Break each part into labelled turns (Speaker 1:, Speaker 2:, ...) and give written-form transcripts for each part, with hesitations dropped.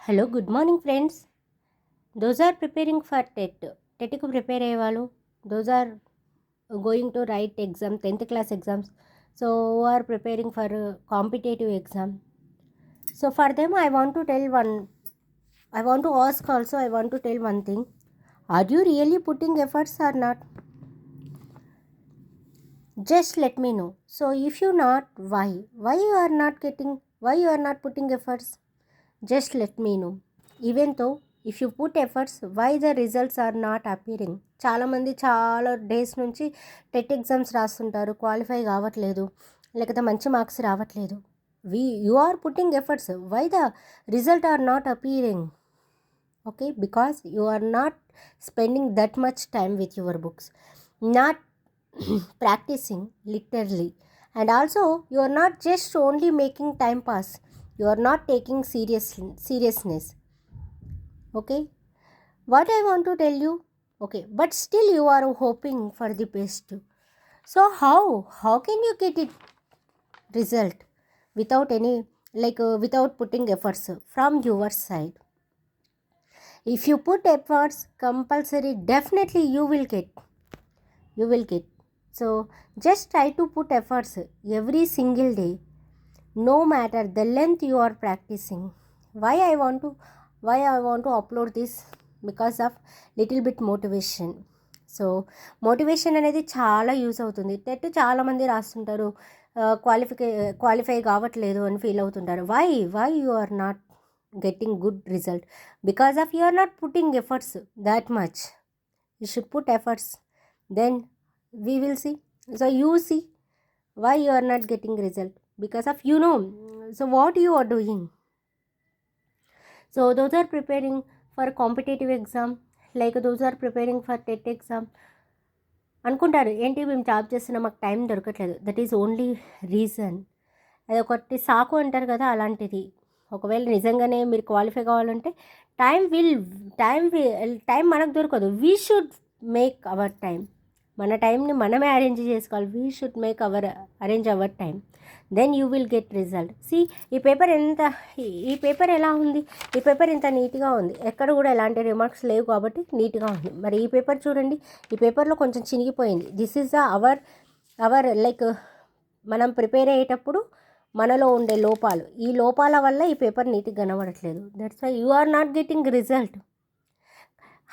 Speaker 1: Hello good morning friends. Those are preparing for టెట్కు prepare అయ్యే వాళ్ళు, those are going to write exam 10th class exams, so are preparing for competitive exam. So for them I want to ask also, I want to tell one thing. Are you really putting efforts or not? Just let me know. So if you not, why you are not putting efforts? Just let me know. Even though if you put efforts, why the results are not appearing? చాలామంది చాలా days నుంచి TET exams రాస్తుంటారు, qualify కావట్లేదు, లేకపోతే మంచి marks రావట్లేదు. You are putting efforts, why the result are not appearing? Okay, because you are not spending that much time with your books, not practicing literally, and also you are not just only making time pass, you are not taking seriousness. Okay, what I want to tell you, okay, but still you are hoping for the best. So how can you get it result without any without putting efforts from your side? If you put efforts compulsory, definitely you will get. So just try to put efforts every single day, no matter the length you are practicing. Why I want to upload this? Because of little bit motivation. So motivation అనేది చాలా use అవుతుంది. TET చాలామంది రాస్తుంటారు, qualify కావట్లేదు అని feel అవుతుంటారు. Why you are not getting good result? Because of you are not putting efforts that much. You should put efforts, then we will see. So you see why you are not getting result, because of so what you are doing. So those are preparing for competitive exam, like those are preparing for TET exam అనుకుంటారు, ఏంటి మేము job చేస్తున్నా, మాకు time దొరకట్లేదు. That is only reason. అది ఒకటి సాకు అంటారు కదా, అలాంటిది. ఒకవేళ నిజంగానే మీరు క్వాలిఫై కావాలంటే టైం మనకు దొరకదు. We should make our time. మన టైంని మనమే అరేంజ్ చేసుకోవాలి. We should arrange our time, then you will get result. ఈ పేపర్ ఎలా ఉంది? ఈ పేపర్ ఇంత నీట్గా ఉంది, ఎక్కడ కూడా ఎలాంటి రిమార్క్స్ లేవు కాబట్టి నీట్గా ఉంది. మరి ఈ పేపర్ చూడండి, ఈ పేపర్లో కొంచెం చినిగిపోయింది. దిస్ ఈజ్ అవర్ మనం ప్రిపేర్ అయ్యేటప్పుడు మనలో ఉండే లోపాలు. ఈ లోపాల వల్ల ఈ పేపర్ నీట్గా కనబడట్లేదు. That's why you are not getting result.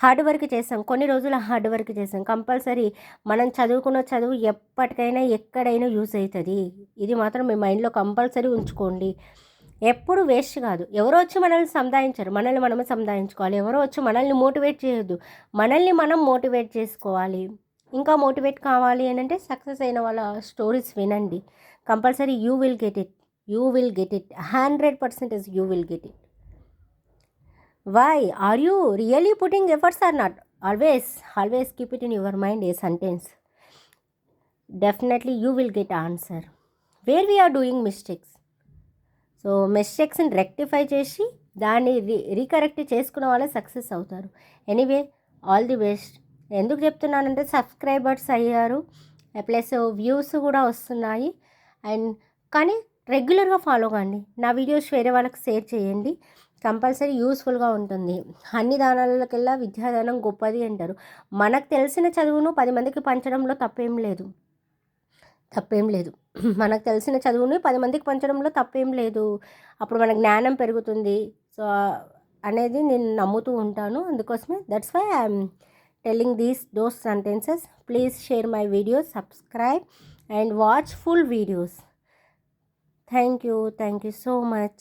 Speaker 1: Hard work చేస్తాం, కొన్ని రోజులు హార్డ్ వర్క్ చేస్తాం. కంపల్సరీ మనం చదువుకున్న చదువు ఎప్పటికైనా ఎక్కడైనా యూజ్ అవుతుంది. ఇది మాత్రం మీ మైండ్లో కంపల్సరీ ఉంచుకోండి. ఎప్పుడు వేస్ట్ కాదు. ఎవరో వచ్చి మనల్ని సంధాయించరు, మనల్ని మనమే సంధాయించుకోవాలి. ఎవరో వచ్చి మనల్ని మోటివేట్ చేయొద్దు, మనల్ని మనం మోటివేట్ చేసుకోవాలి. ఇంకా మోటివేట్ కావాలి అని అంటే సక్సెస్ అయిన వాళ్ళ స్టోరీస్ వినండి. Compulsory you will get it. 100% you will get it. Why are you really putting efforts or not? Always keep it in your mind, a sentence. Definitely you will get answer where we are doing mistakes. So మిస్టేక్స్ని rectify చేసి దాన్ని recorrect చేసుకున్న వాళ్ళే success అవుతారు. Anyway, all the best. ఎందుకు చెప్తున్నానంటే subscribers అయ్యారు, plus views కూడా వస్తున్నాయి. కానీ రెగ్యులర్గా ఫాలో కండి. నా వీడియోస్ వేరే వాళ్ళకి షేర్ చేయండి, కంపల్సరీ యూస్ఫుల్గా ఉంటుంది. అన్ని దానాలకెల్లా విద్యాదానం గొప్పది అంటారు. మనకు తెలిసిన చదువును 10 మందికి పంచడంలో తప్పేం లేదు. మనకు తెలిసిన చదువుని 10 మందికి పంచడంలో తప్పేం లేదు. అప్పుడు మన జ్ఞానం పెరుగుతుంది. సో అనేది నేను నమ్ముతూ ఉంటాను. అందుకోసమే that's why I'm telling those sentences. Please share my videos, subscribe and watch full videos. Thank you so much.